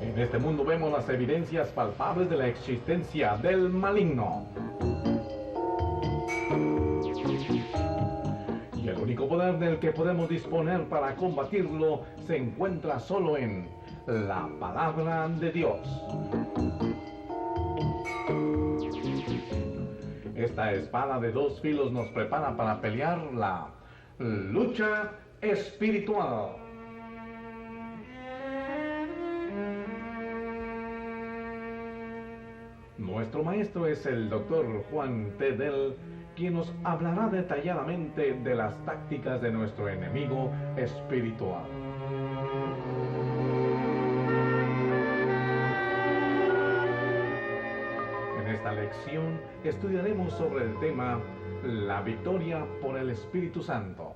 En este mundo vemos las evidencias palpables de la existencia del maligno. Y el único poder del que podemos disponer para combatirlo se encuentra solo en la palabra de Dios. Esta espada de dos filos nos prepara para pelear la lucha espiritual. Nuestro maestro es el Dr. Juan T. Dell, quien nos hablará detalladamente de las tácticas de nuestro enemigo espiritual. En esta lección estudiaremos sobre el tema la victoria por el Espíritu Santo.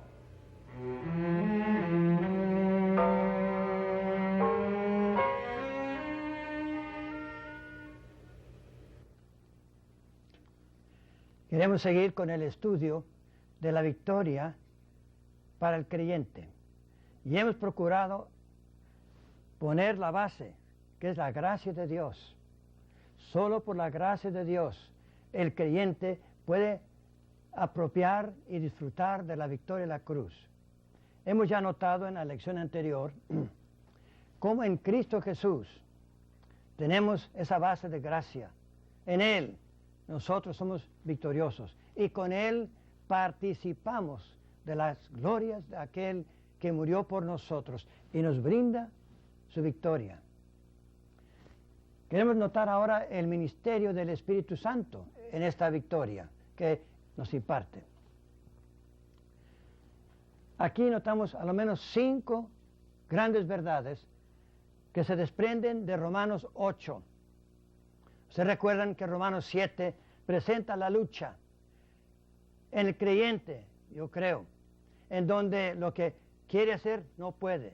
Queremos seguir con el estudio de la victoria para el creyente. Y hemos procurado poner la base, que es la gracia de Dios. Solo por la gracia de Dios el creyente puede apropiar y disfrutar de la victoria de la cruz. Hemos ya notado en la lección anterior cómo en Cristo Jesús tenemos esa base de gracia. En Él nosotros somos victoriosos y con Él participamos de las glorias de aquel que murió por nosotros y nos brinda su victoria. Queremos notar ahora el ministerio del Espíritu Santo en esta victoria que nos imparte. Aquí notamos a lo menos 5 grandes verdades que se desprenden de Romanos 8. ¿Se recuerdan que Romanos 7 presenta la lucha en el creyente, yo creo, en donde lo que quiere hacer no puede,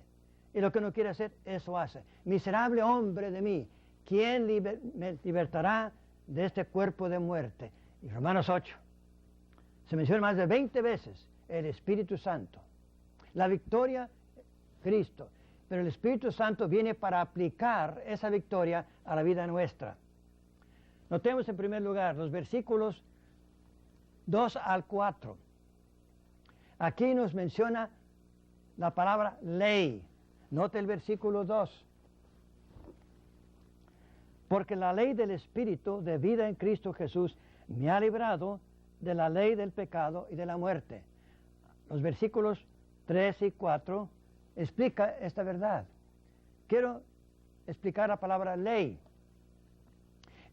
y lo que no quiere hacer, eso hace? Miserable hombre de mí, ¿quién me libertará de este cuerpo de muerte? Y Romanos 8 se menciona más de 20 veces el Espíritu Santo. La victoria, Cristo, pero el Espíritu Santo viene para aplicar esa victoria a la vida nuestra. Notemos en primer lugar los versículos 2 al 4. Aquí nos menciona la palabra ley. Note el versículo 2. Porque la ley del Espíritu de vida en Cristo Jesús me ha librado de la ley del pecado y de la muerte. Los versículos 3 y 4 explica esta verdad. Quiero explicar la palabra ley.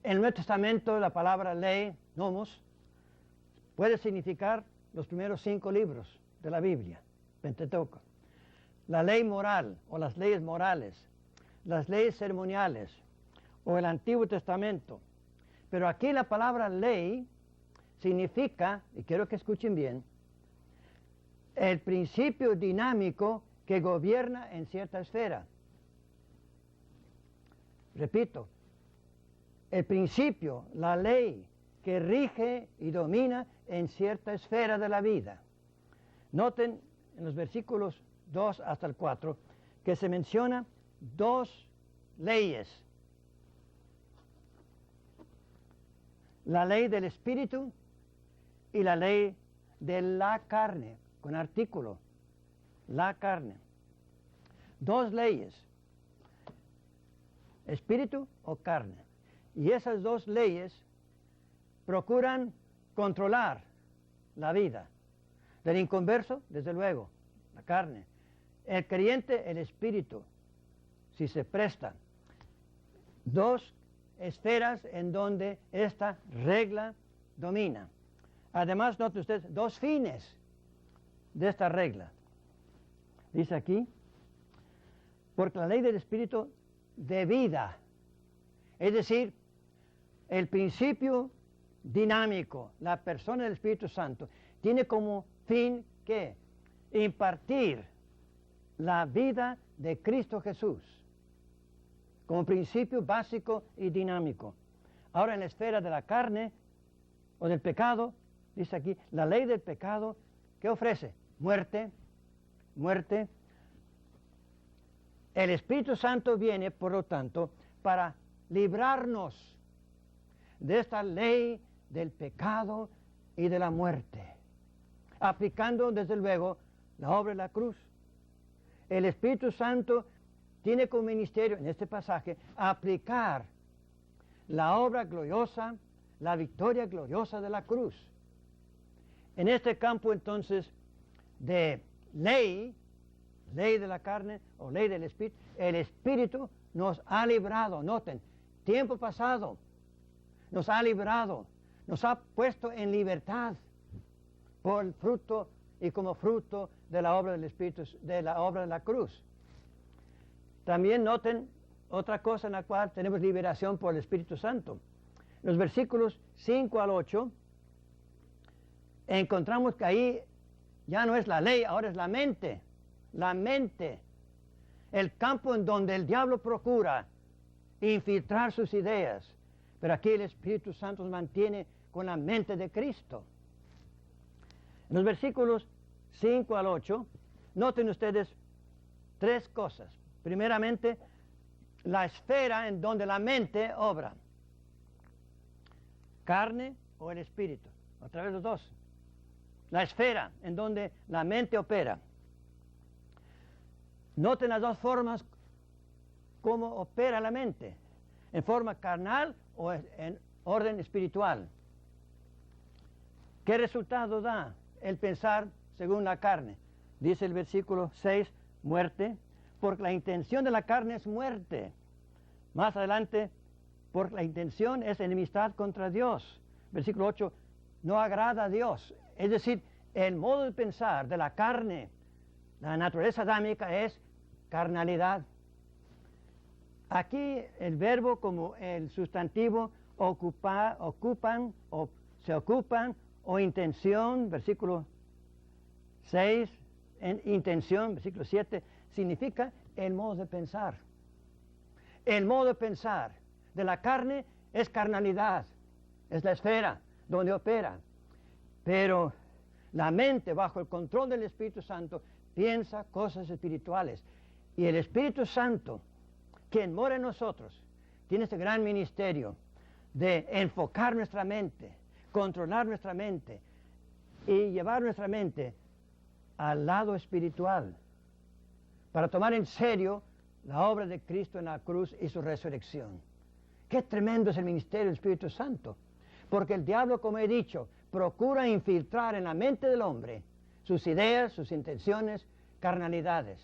En el Nuevo Testamento la palabra ley, nomos, puede significar los primeros 5 libros de la Biblia, Pentateuco. La ley moral o las leyes morales, las leyes ceremoniales o el Antiguo Testamento. Pero aquí la palabra ley significa, y quiero que escuchen bien, el principio dinámico que gobierna en cierta esfera. Repito, el principio, la ley que rige y domina en cierta esfera de la vida. Noten en los versículos 2 hasta el 4 que se menciona 2 leyes. La ley del Espíritu y la ley de la carne, con artículo, la carne. 2 leyes, espíritu o carne. Y esas 2 leyes procuran controlar la vida. Del inconverso, desde luego, la carne. El creyente, el espíritu, si se presta. 2 esferas en donde esta regla domina. Además, note usted 2 fines de esta regla. Dice aquí, porque la ley del Espíritu de vida, es decir, el principio dinámico, la persona del Espíritu Santo, tiene como fin que impartir la vida de Cristo Jesús como principio básico y dinámico. Ahora en la esfera de la carne o del pecado, dice aquí, la ley del pecado, ¿qué ofrece? Muerte, muerte. El Espíritu Santo viene, por lo tanto, para librarnos de esta ley del pecado y de la muerte, aplicando desde luego la obra de la cruz. El Espíritu Santo tiene como ministerio en este pasaje aplicar la obra gloriosa, la victoria gloriosa de la cruz. En este campo entonces de ley de la carne o ley del Espíritu, el Espíritu nos ha librado. Noten, tiempo pasado nos ha librado, nos ha puesto en libertad por el fruto y como fruto de la obra del Espíritu, de la obra de la cruz. También noten otra cosa en la cual tenemos liberación por el Espíritu Santo. En los versículos 5 al 8 encontramos que ahí ya no es la ley, ahora es la mente. La mente, el campo en donde el diablo procura infiltrar sus ideas. Pero aquí el Espíritu Santo nos mantiene con la mente de Cristo. En los versículos 5 al 8, noten ustedes tres cosas. Primeramente, la esfera en donde la mente obra. Carne o el Espíritu. Otra vez los dos. La esfera en donde la mente opera. Noten las dos formas cómo opera la mente. En forma carnal o en orden espiritual. ¿Qué resultado da el pensar según la carne? Dice el versículo 6, muerte, porque la intención de la carne es muerte. Más adelante, porque la intención es enemistad contra Dios. Versículo 8, no agrada a Dios. Es decir, el modo de pensar de la carne, la naturaleza adámica es carnalidad. Aquí el verbo como el sustantivo ocupan o se ocupan o intención, versículo 6, intención, versículo 7, significa el modo de pensar. El modo de pensar de la carne es carnalidad, es la esfera donde opera. Pero la mente bajo el control del Espíritu Santo piensa cosas espirituales. Y el Espíritu Santo, quien mora en nosotros, tiene este gran ministerio de enfocar nuestra mente, controlar nuestra mente y llevar nuestra mente al lado espiritual para tomar en serio la obra de Cristo en la cruz y su resurrección. Qué tremendo es el ministerio del Espíritu Santo, porque el diablo, como he dicho, procura infiltrar en la mente del hombre sus ideas, sus intenciones, carnalidades.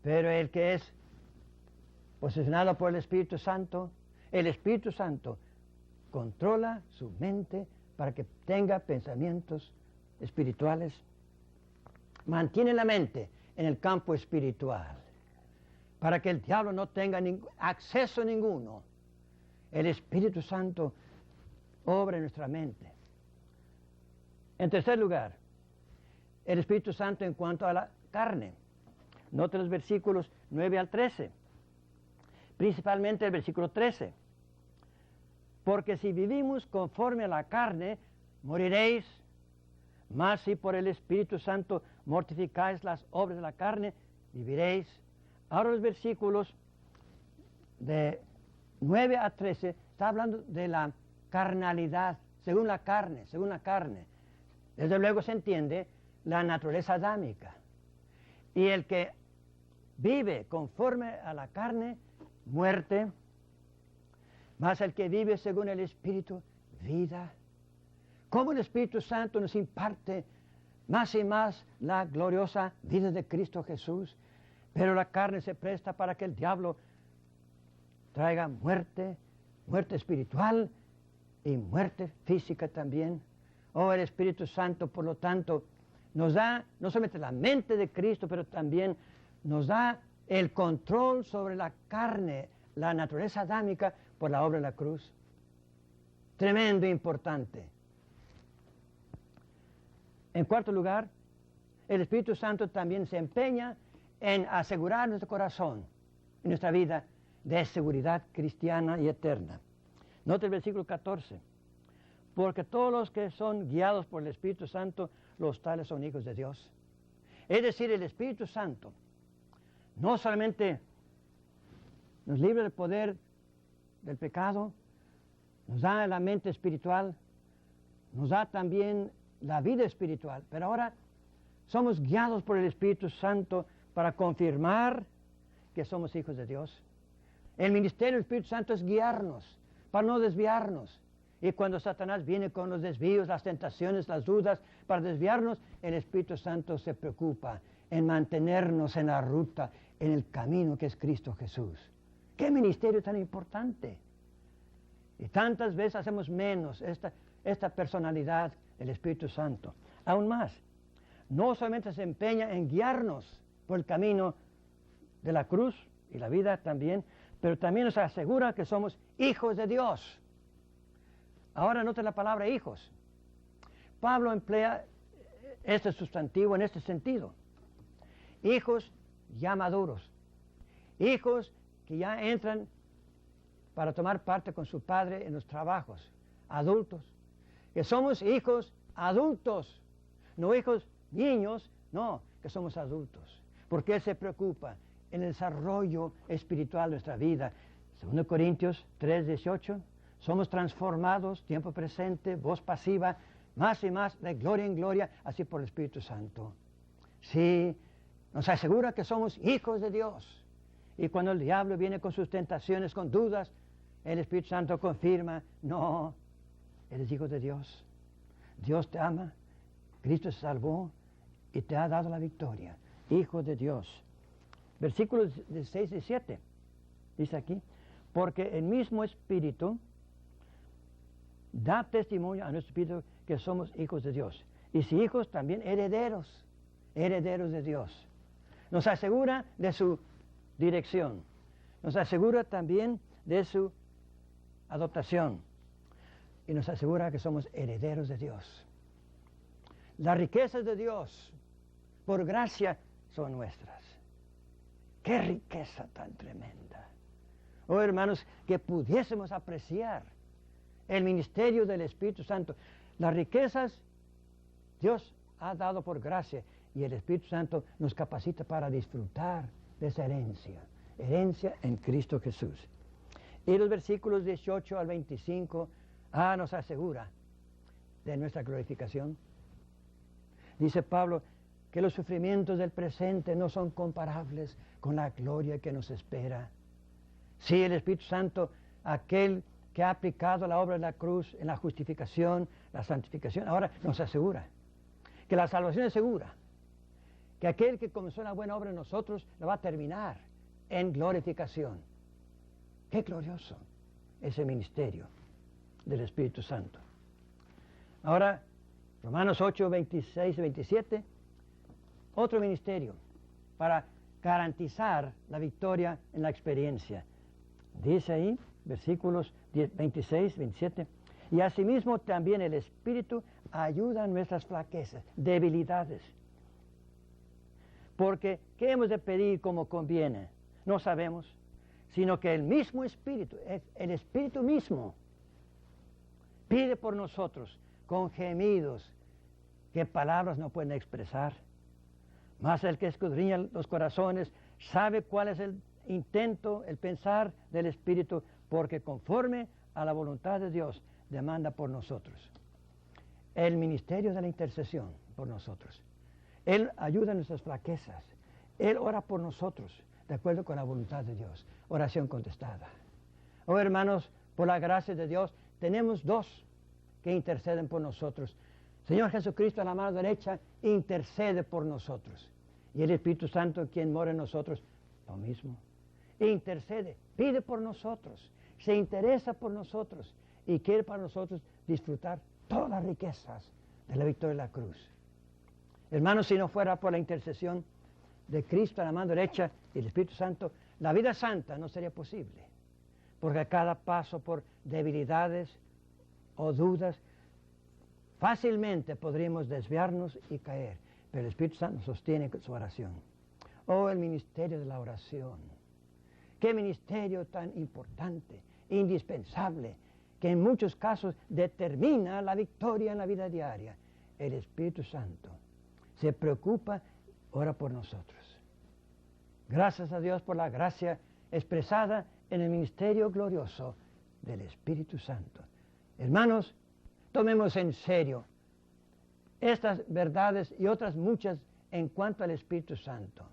Pero el que es posesionado por el Espíritu Santo controla su mente para que tenga pensamientos espirituales. Mantiene la mente en el campo espiritual para que el diablo no tenga acceso ninguno. El Espíritu Santo obra en nuestra mente. En tercer lugar, el Espíritu Santo en cuanto a la carne. Note los versículos 9 al 13, principalmente el versículo 13. Porque si vivimos conforme a la carne, moriréis, mas si por el Espíritu Santo mortificáis las obras de la carne, viviréis. Ahora los versículos de 9 a 13 está hablando de la carnalidad, según la carne. Desde luego se entiende la naturaleza adámica. Y el que vive conforme a la carne, muerte, mas el que vive según el Espíritu, vida. Cómo el Espíritu Santo nos imparte más y más la gloriosa vida de Cristo Jesús, pero la carne se presta para que el diablo traiga muerte espiritual y muerte física también. Oh, el Espíritu Santo, por lo tanto, nos da no solamente la mente de Cristo, pero también nos da el control sobre la carne, la naturaleza adámica, por la obra de la cruz. Tremendo e importante. En cuarto lugar, el Espíritu Santo también se empeña en asegurar nuestro corazón y nuestra vida de seguridad cristiana y eterna. Note el versículo 14. Porque todos los que son guiados por el Espíritu Santo, los tales son hijos de Dios. Es decir, el Espíritu Santo no solamente nos libra del poder del pecado, nos da la mente espiritual, nos da también la vida espiritual, pero ahora somos guiados por el Espíritu Santo para confirmar que somos hijos de Dios. El ministerio del Espíritu Santo es guiarnos, para no desviarnos. Y cuando Satanás viene con los desvíos, las tentaciones, las dudas, para desviarnos, el Espíritu Santo se preocupa en mantenernos en la ruta, en el camino que es Cristo Jesús. ¡Qué ministerio tan importante! Y tantas veces hacemos menos esta personalidad del Espíritu Santo. Aún más, no solamente se empeña en guiarnos por el camino de la cruz y la vida también, pero también nos asegura que somos hijos de Dios. Ahora note la palabra hijos. Pablo emplea este sustantivo en este sentido. Hijos ya maduros. Hijos que ya entran para tomar parte con su padre en los trabajos. Adultos. Que somos hijos adultos. No hijos niños, no, que somos adultos. Porque Él se preocupa en el desarrollo espiritual de nuestra vida. 2 Corintios 3:18. Somos transformados, tiempo presente, voz pasiva, más y más, de gloria en gloria, así por el Espíritu Santo. Sí, nos asegura que somos hijos de Dios. Y cuando el diablo viene con sus tentaciones, con dudas, el Espíritu Santo confirma, no, eres hijo de Dios. Dios te ama, Cristo se salvó y te ha dado la victoria. Hijo de Dios. Versículos 6 y 7, dice aquí, porque el mismo Espíritu da testimonio a nuestro espíritu que somos hijos de Dios. Y si hijos, también herederos, herederos de Dios. Nos asegura de su dirección. Nos asegura también de su adoptación. Y nos asegura que somos herederos de Dios. Las riquezas de Dios, por gracia, son nuestras. ¡Qué riqueza tan tremenda! Oh, hermanos, que pudiésemos apreciar el ministerio del Espíritu Santo. Las riquezas Dios ha dado por gracia y el Espíritu Santo nos capacita para disfrutar de esa herencia. Herencia en Cristo Jesús. Y los versículos 18 al 25 nos asegura de nuestra glorificación. Dice Pablo que los sufrimientos del presente no son comparables con la gloria que nos espera. Sí, el Espíritu Santo, aquel que ha aplicado la obra de la cruz en la justificación, la santificación, ahora nos asegura que la salvación es segura, que aquel que comenzó una buena obra en nosotros la va a terminar en glorificación. ¡Qué glorioso ese ministerio del Espíritu Santo! Ahora, Romanos 8, 26 y 27, otro ministerio para garantizar la victoria en la experiencia. Dice ahí, versículos 26, 27, y asimismo también el Espíritu ayuda en nuestras flaquezas, debilidades. Porque, ¿qué hemos de pedir como conviene? No sabemos, sino que el mismo Espíritu, el Espíritu mismo, pide por nosotros con gemidos que palabras no pueden expresar. Mas el que escudriña los corazones sabe cuál es el intento, el pensar del Espíritu, porque conforme a la voluntad de Dios demanda por nosotros. El ministerio de la intercesión por nosotros. Él ayuda en nuestras flaquezas. Él ora por nosotros, de acuerdo con la voluntad de Dios. Oración contestada. Oh, hermanos, por la gracia de Dios, tenemos dos que interceden por nosotros. Señor Jesucristo, a la mano derecha, intercede por nosotros. Y el Espíritu Santo, quien mora en nosotros, lo mismo. Intercede, pide por nosotros, se interesa por nosotros y quiere para nosotros disfrutar todas las riquezas de la victoria de la cruz. Hermanos, si no fuera por la intercesión de Cristo a la mano derecha y el Espíritu Santo, la vida santa no sería posible. Porque a cada paso por debilidades o dudas, fácilmente podríamos desviarnos y caer. Pero el Espíritu Santo nos sostiene con su oración. Oh, el ministerio de la oración. Qué ministerio tan importante, indispensable, que en muchos casos determina la victoria en la vida diaria. El Espíritu Santo se preocupa, ora por nosotros. Gracias a Dios por la gracia expresada en el ministerio glorioso del Espíritu Santo. Hermanos, tomemos en serio estas verdades y otras muchas en cuanto al Espíritu Santo.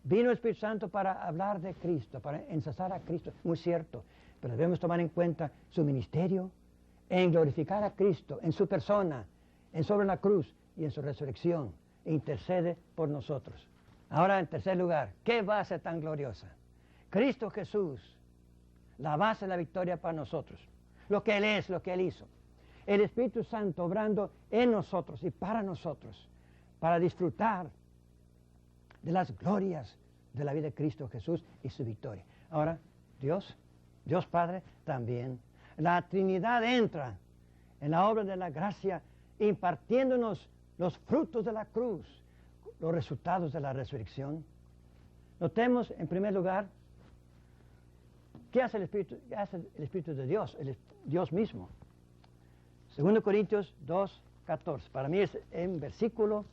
Vino el Espíritu Santo para hablar de Cristo, para ensalzar a Cristo, muy cierto, pero debemos tomar en cuenta su ministerio en glorificar a Cristo, en su persona, en sobre la cruz y en su resurrección. Intercede por nosotros. Ahora, en tercer lugar, ¿qué base tan gloriosa? Cristo Jesús, la base de la victoria para nosotros. Lo que Él es, lo que Él hizo. El Espíritu Santo obrando en nosotros y para nosotros, para disfrutar de las glorias de la vida de Cristo Jesús y su victoria. Ahora, Dios Padre también. La Trinidad entra en la obra de la gracia, impartiéndonos los frutos de la cruz, los resultados de la resurrección. Notemos, en primer lugar, ¿qué hace el Espíritu? ¿Qué hace el Espíritu de Dios? Dios mismo. 2 Corintios 2:14. Para mí es un versículo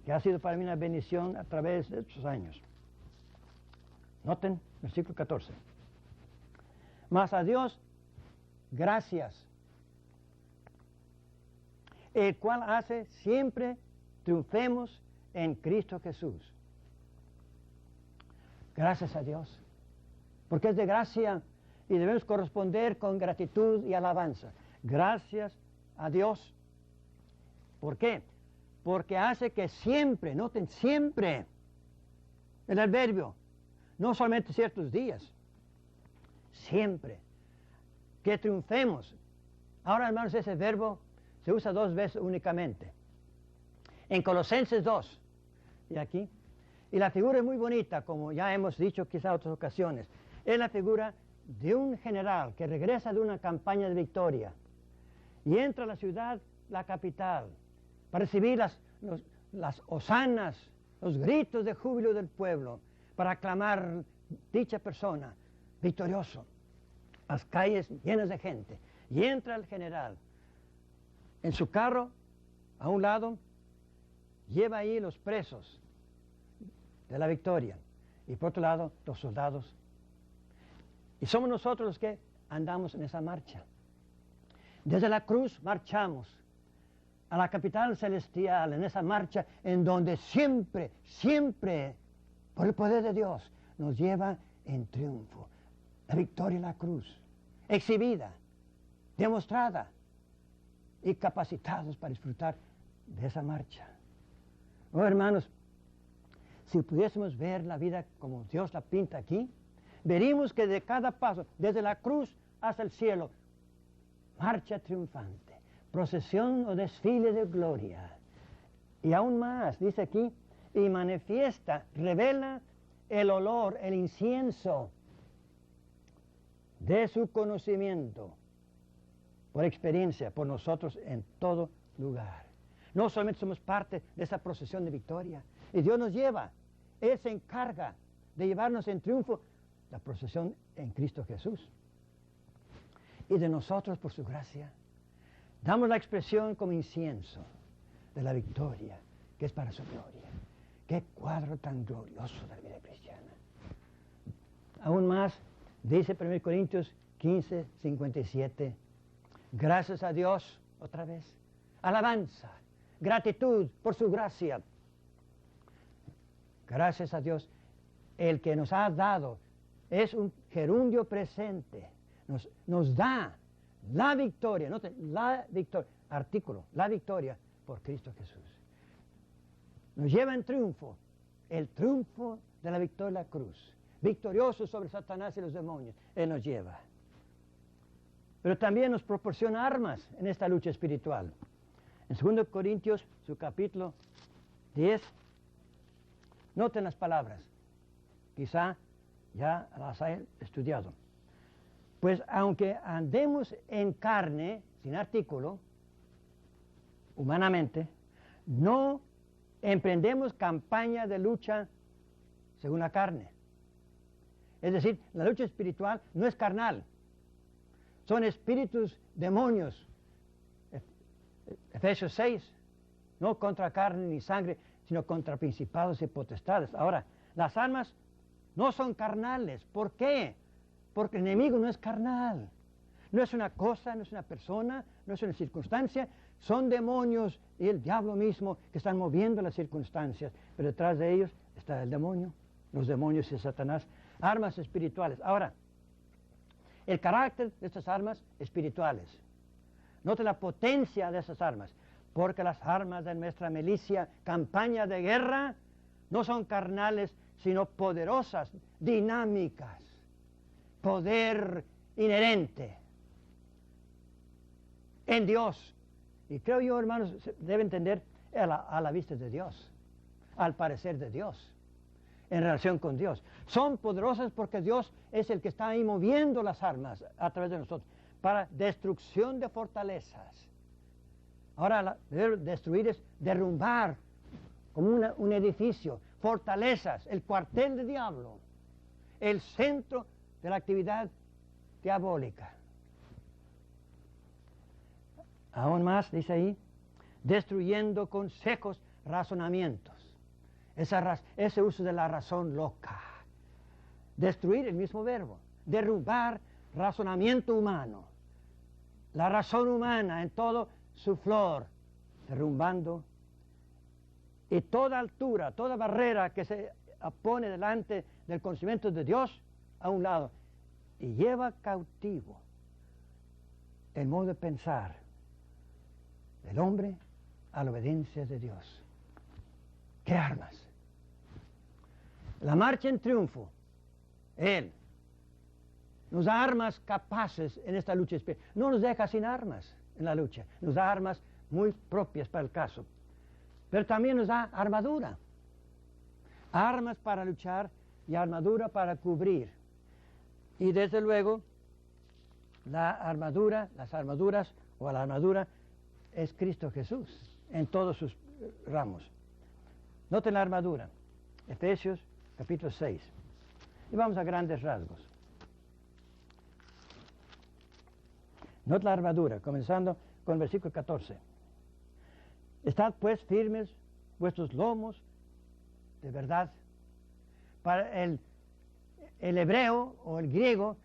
que ha sido para mí una bendición a través de estos años. Noten, versículo 14. Mas a Dios, gracias, el cual hace siempre triunfemos en Cristo Jesús. Gracias a Dios, porque es de gracia y debemos corresponder con gratitud y alabanza. Gracias a Dios. ¿Por qué? Porque hace que siempre, noten, siempre, el adverbio, no solamente ciertos días, siempre, que triunfemos. Ahora, hermanos, ese verbo se usa 2 veces únicamente. En Colosenses 2, y aquí, y la figura es muy bonita, como ya hemos dicho quizá en otras ocasiones. Es la figura de un general que regresa de una campaña de victoria y entra a la ciudad, la capital, para recibir las hosanas, los gritos de júbilo del pueblo, para aclamar dicha persona victorioso. Las calles llenas de gente. Y entra el general. En su carro, a un lado, lleva ahí los presos de la victoria. Y por otro lado, los soldados. Y somos nosotros los que andamos en esa marcha. Desde la cruz marchamos a la capital celestial, en esa marcha en donde siempre, siempre, por el poder de Dios, nos lleva en triunfo. La victoria en la cruz, exhibida, demostrada y capacitados para disfrutar de esa marcha. Oh, hermanos, si pudiésemos ver la vida como Dios la pinta aquí, veríamos que de cada paso, desde la cruz hasta el cielo, marcha triunfante, procesión o desfile de gloria. Y aún más, dice aquí, y manifiesta, revela el olor, el incienso de su conocimiento, por experiencia, por nosotros en todo lugar. No solamente somos parte de esa procesión de victoria, y Dios nos lleva, Él se encarga de llevarnos en triunfo la procesión en Cristo Jesús. Y de nosotros, por su gracia, damos la expresión como incienso de la victoria, que es para su gloria. Qué cuadro tan glorioso de la vida cristiana. Aún más, dice 1 Corintios 15:57, gracias a Dios, otra vez, alabanza, gratitud por su gracia. Gracias a Dios, el que nos ha dado es un gerundio presente, nos da la victoria, noten, la victoria, artículo, la victoria por Cristo Jesús. Nos lleva en triunfo, el triunfo de la victoria de la cruz, victorioso sobre Satanás y los demonios, Él nos lleva. Pero también nos proporciona armas en esta lucha espiritual. En 2 Corintios, su capítulo 10, noten las palabras, quizá ya las he estudiado. Pues aunque andemos en carne, sin artículo, humanamente, no emprendemos campaña de lucha según la carne. Es decir, la lucha espiritual no es carnal. Son espíritus, demonios. Efesios 6, no contra carne ni sangre, sino contra principados y potestades. Ahora, las armas no son carnales. ¿Por qué? Porque el enemigo no es carnal. No es una cosa, no es una persona, no es una circunstancia. Son demonios y el diablo mismo que están moviendo las circunstancias. Pero detrás de ellos está el demonio, los demonios y Satanás. Armas espirituales. Ahora, el carácter de estas armas espirituales. Note la potencia de esas armas. Porque las armas de nuestra milicia, campaña de guerra, no son carnales, sino poderosas, dinámicas. Poder inherente en Dios. Y creo yo, hermanos, se debe entender a la vista de Dios, al parecer de Dios, en relación con Dios. Son poderosas porque Dios es el que está ahí moviendo las armas a través de nosotros para destrucción de fortalezas. Ahora, destruir es derrumbar como un edificio, fortalezas, el cuartel del diablo, el centro de la actividad diabólica. Aún más, dice ahí, destruyendo con secos razonamientos. Ese uso de la razón loca. Destruir, el mismo verbo. Derrumbar razonamiento humano. La razón humana en todo su flor, derrumbando. Y toda altura, toda barrera que se pone delante del conocimiento de Dios, a un lado. Y lleva cautivo el modo de pensar del hombre a la obediencia de Dios. ¿Qué armas? La marcha en triunfo. Él nos da armas capaces en esta lucha espiritual. No nos deja sin armas en la lucha. Nos da armas muy propias para el caso. Pero también nos da armadura. Armas para luchar y armadura para cubrir. Y desde luego, las armaduras o la armadura es Cristo Jesús en todos sus ramos. Noten la armadura. Efesios capítulo 6. Y vamos a grandes rasgos. Noten la armadura, comenzando con el versículo 14. Estad pues firmes vuestros lomos de verdad. Para el hebreo o el griego,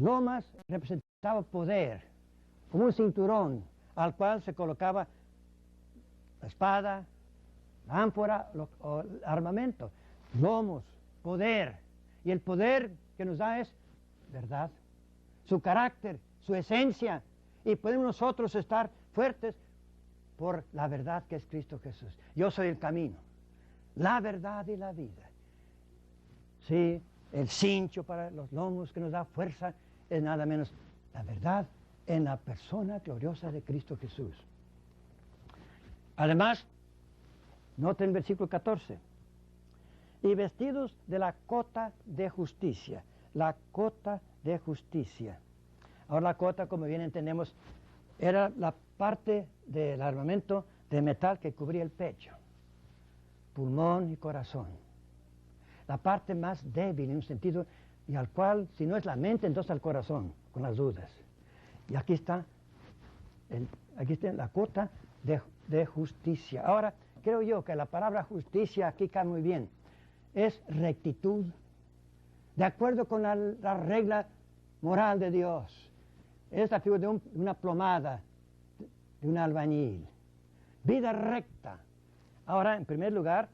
lomas representaba poder, como un cinturón al cual se colocaba la espada, la ánfora o el armamento. Lomos, poder. Y el poder que nos da es verdad, su carácter, su esencia. Y podemos nosotros estar fuertes por la verdad que es Cristo Jesús. Yo soy el camino, la verdad y la vida. Sí, el cincho para los lomos que nos da fuerza es nada menos la verdad en la persona gloriosa de Cristo Jesús. Además, noten el versículo 14. Y vestidos de la cota de justicia. La cota de justicia. Ahora la cota, como bien entendemos, era la parte del armamento de metal que cubría el pecho, pulmón y corazón. La parte más débil en un sentido, y al cual, si no es la mente, entonces al corazón, con las dudas. Y aquí está la cota de justicia. Ahora, creo yo que la palabra justicia aquí cae muy bien. Es rectitud, de acuerdo con la regla moral de Dios. Es la figura de una plomada, de un albañil. Vida recta. Ahora, en primer lugar,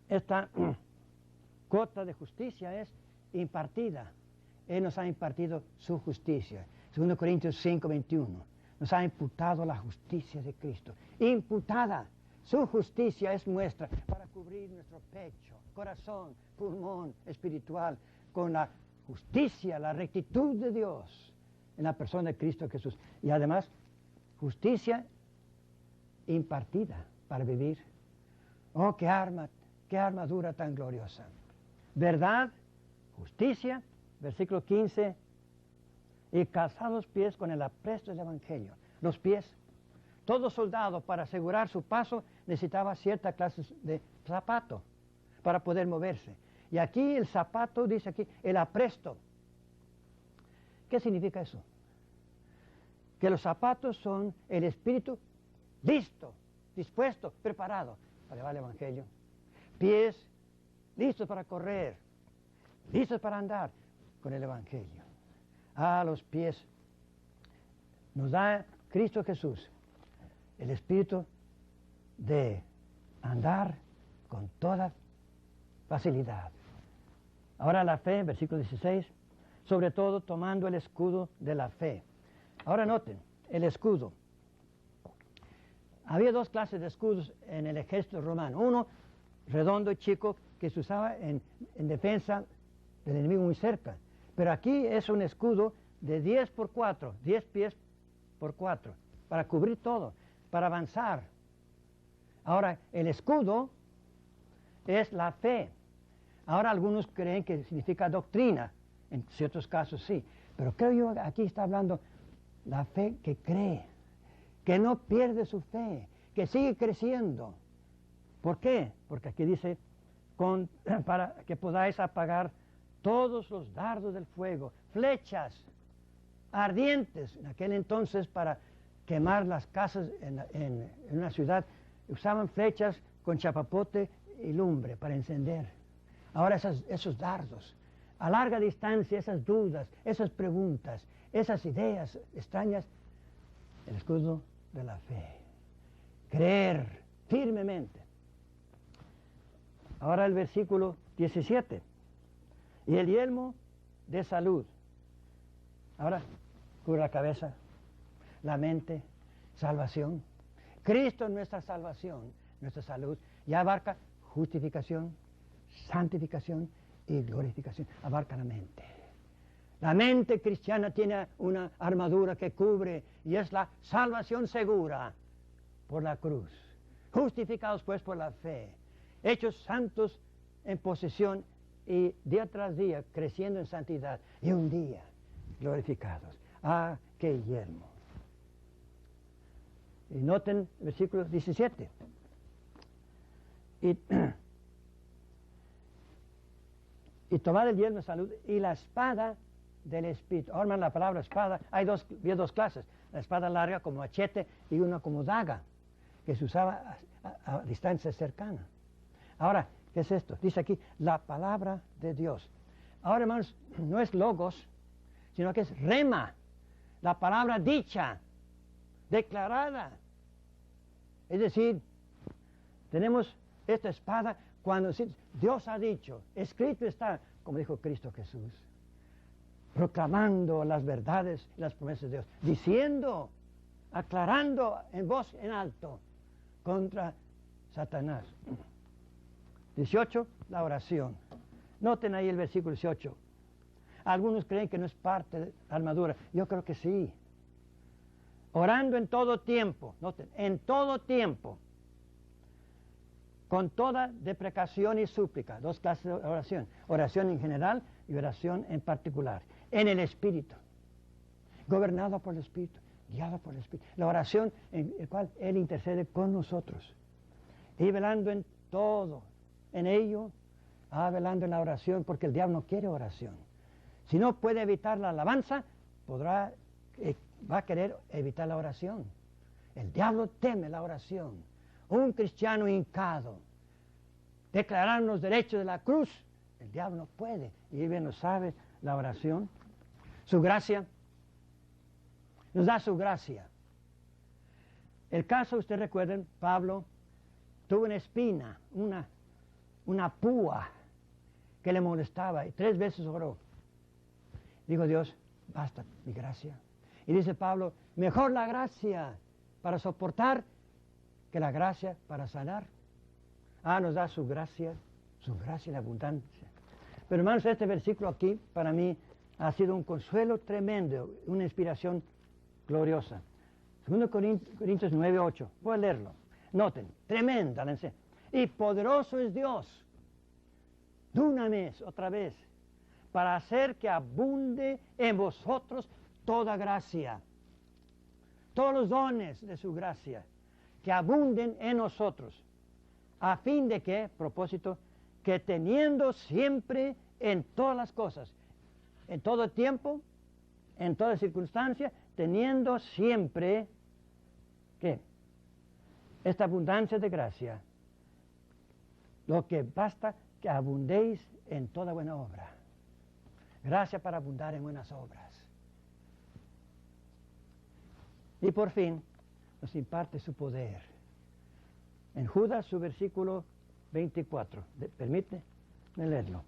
esta cota de justicia es impartida. Él nos ha impartido su justicia. 2 Corintios 5, 21. Nos ha imputado la justicia de Cristo. Imputada. Su justicia es nuestra para cubrir nuestro pecho, corazón, pulmón espiritual, con la justicia, la rectitud de Dios en la persona de Cristo Jesús. Y además, justicia impartida para vivir. Oh, qué armadura tan gloriosa. Verdad, justicia, versículo 15, y calzar los pies con el apresto del Evangelio. Los pies. Todo soldado, para asegurar su paso, necesitaba cierta clase de zapato para poder moverse. Y aquí el zapato, dice aquí, el apresto. ¿Qué significa eso? Que los zapatos son el espíritu listo, dispuesto, preparado para llevar el Evangelio. Pies listos para correr, listos para andar con el Evangelio. A los pies nos da Cristo Jesús el espíritu de andar con toda facilidad. Ahora la fe, versículo 16, sobre todo tomando el escudo de la fe. Ahora noten, el escudo. Había dos clases de escudos en el ejército romano. Uno, redondo y chico, que se usaba en defensa del enemigo muy cerca. Pero aquí es un escudo de 10 por 4, 10 pies por 4, para cubrir todo, para avanzar. Ahora, el escudo es la fe. Ahora algunos creen que significa doctrina, en ciertos casos sí, pero creo yo aquí está hablando la fe que cree, que no pierde su fe, que sigue creciendo. ¿Por qué? Porque aquí dice, para que podáis apagar todos los dardos del fuego, flechas ardientes. En aquel entonces, para quemar las casas en una ciudad, usaban flechas con chapapote y lumbre para encender. Ahora esos dardos, a larga distancia, esas dudas, esas preguntas, esas ideas extrañas, el escudo de la fe. Creer firmemente. Ahora el versículo 17. Y el yelmo de salud. Ahora, cubre la cabeza, la mente, salvación. Cristo es nuestra salvación, nuestra salud. Y abarca justificación, santificación y glorificación. Abarca la mente. La mente cristiana tiene una armadura que cubre y es la salvación segura por la cruz. Justificados pues por la fe. Hechos santos en posesión y día tras día creciendo en santidad. Y un día glorificados. ¡Ah, qué yelmo! Y noten el versículo 17. Y tomar el yelmo de salud y la espada del Espíritu. Ahora, la palabra espada, había dos clases. La espada larga como machete y una como daga, que se usaba a distancia cercana. Ahora, ¿qué es esto? Dice aquí, la palabra de Dios. Ahora, hermanos, no es logos, sino que es rema, la palabra dicha, declarada. Es decir, tenemos esta espada cuando Dios ha dicho, escrito está, como dijo Cristo Jesús, proclamando las verdades y las promesas de Dios, diciendo, aclarando en voz en alto contra Satanás. 18, la oración. Noten ahí el versículo 18. Algunos creen que no es parte de la armadura. Yo creo que sí. Orando en todo tiempo. Noten, en todo tiempo. Con toda deprecación y súplica. Dos clases de oración. Oración en general y oración en particular. En el Espíritu. Gobernado por el Espíritu. Guiado por el Espíritu. La oración en la cual Él intercede con nosotros. Y velando en todo. En ello, velando en la oración, porque el diablo no quiere oración. Si no puede evitar la alabanza, va a querer evitar la oración. El diablo teme la oración. Un cristiano hincado, declarar los derechos de la cruz, el diablo no puede. Y bien lo sabe la oración. Su gracia, nos da su gracia. El caso, ustedes recuerden, Pablo tuvo una espina, una púa que le molestaba y 3 veces oró. Dijo Dios, basta mi gracia. Y dice Pablo, mejor la gracia para soportar que la gracia para sanar. Nos da su gracia en abundancia. Pero hermanos, este versículo aquí para mí ha sido un consuelo tremendo, una inspiración gloriosa. 2 Corintios 9:8, voy a leerlo. Noten, tremenda la enseñanza. Y poderoso es Dios, dunamis, otra vez, para hacer que abunde en vosotros toda gracia. Todos los dones de su gracia, que abunden en nosotros, a fin de que, propósito, que teniendo siempre en todas las cosas, en todo tiempo, en toda circunstancia, teniendo siempre, ¿qué? Esta abundancia de gracia, lo que basta que abundéis en toda buena obra. gracia para abundar en buenas obras. Y por fin nos imparte su poder. En Judas, su versículo 24. Permíteme leerlo.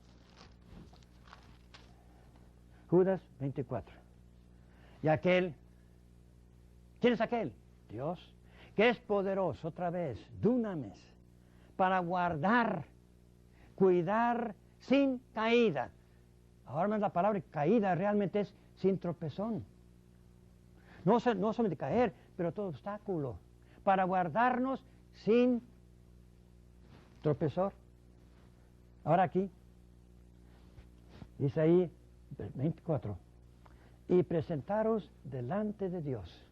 Judas 24. Y aquel, ¿quién es aquel? Dios, que es poderoso, otra vez, dunamis, para guardar, cuidar sin caída. Ahora más la palabra caída realmente es sin tropezón. No solamente caer, pero todo obstáculo. Para guardarnos sin tropezor. Ahora aquí, dice ahí, 24. Y presentaros delante de Dios.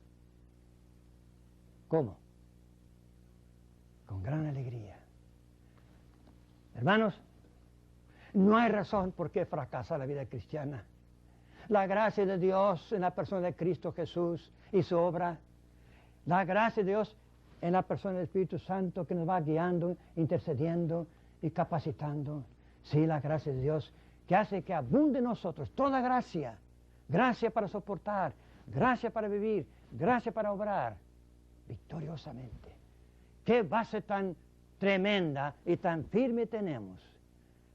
¿Cómo? Con gran alegría. Hermanos, no hay razón por qué fracasa la vida cristiana. La gracia de Dios en la persona de Cristo Jesús y su obra. La gracia de Dios en la persona del Espíritu Santo que nos va guiando, intercediendo y capacitando. Sí, la gracia de Dios que hace que abunde en nosotros toda gracia. Gracia para soportar, gracia para vivir, gracia para obrar victoriosamente. Qué base tan tremenda y tan firme tenemos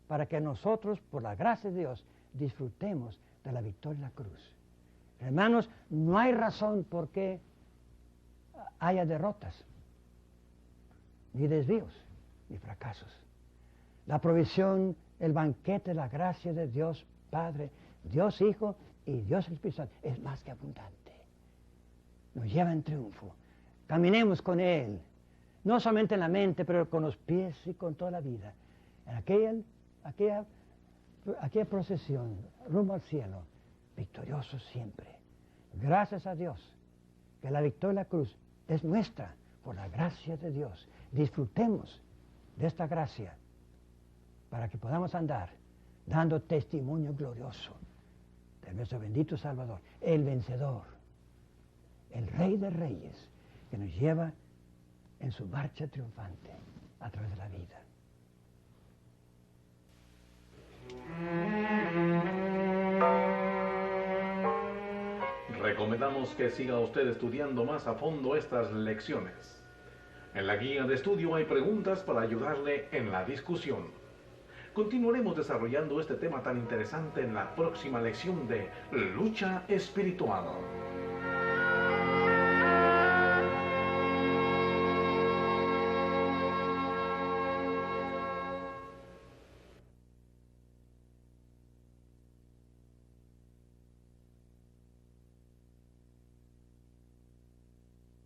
para que nosotros, por la gracia de Dios, disfrutemos de la victoria en la cruz. Hermanos, no hay razón por qué haya derrotas, ni desvíos, ni fracasos. La provisión, el banquete de la gracia de Dios Padre, Dios Hijo y Dios Espíritu Santo es más que abundante. Nos lleva en triunfo. Caminemos con Él, no solamente en la mente, pero con los pies y con toda la vida. En aquella procesión rumbo al cielo, victoriosos siempre. Gracias a Dios, que la victoria de la cruz es nuestra por la gracia de Dios. Disfrutemos de esta gracia para que podamos andar dando testimonio glorioso de nuestro bendito Salvador, el vencedor, el Rey de Reyes, que nos lleva en su marcha triunfante a través de la vida. Recomendamos que siga usted estudiando más a fondo estas lecciones. En la guía de estudio hay preguntas para ayudarle en la discusión. Continuaremos desarrollando este tema tan interesante en la próxima lección de Lucha Espiritual.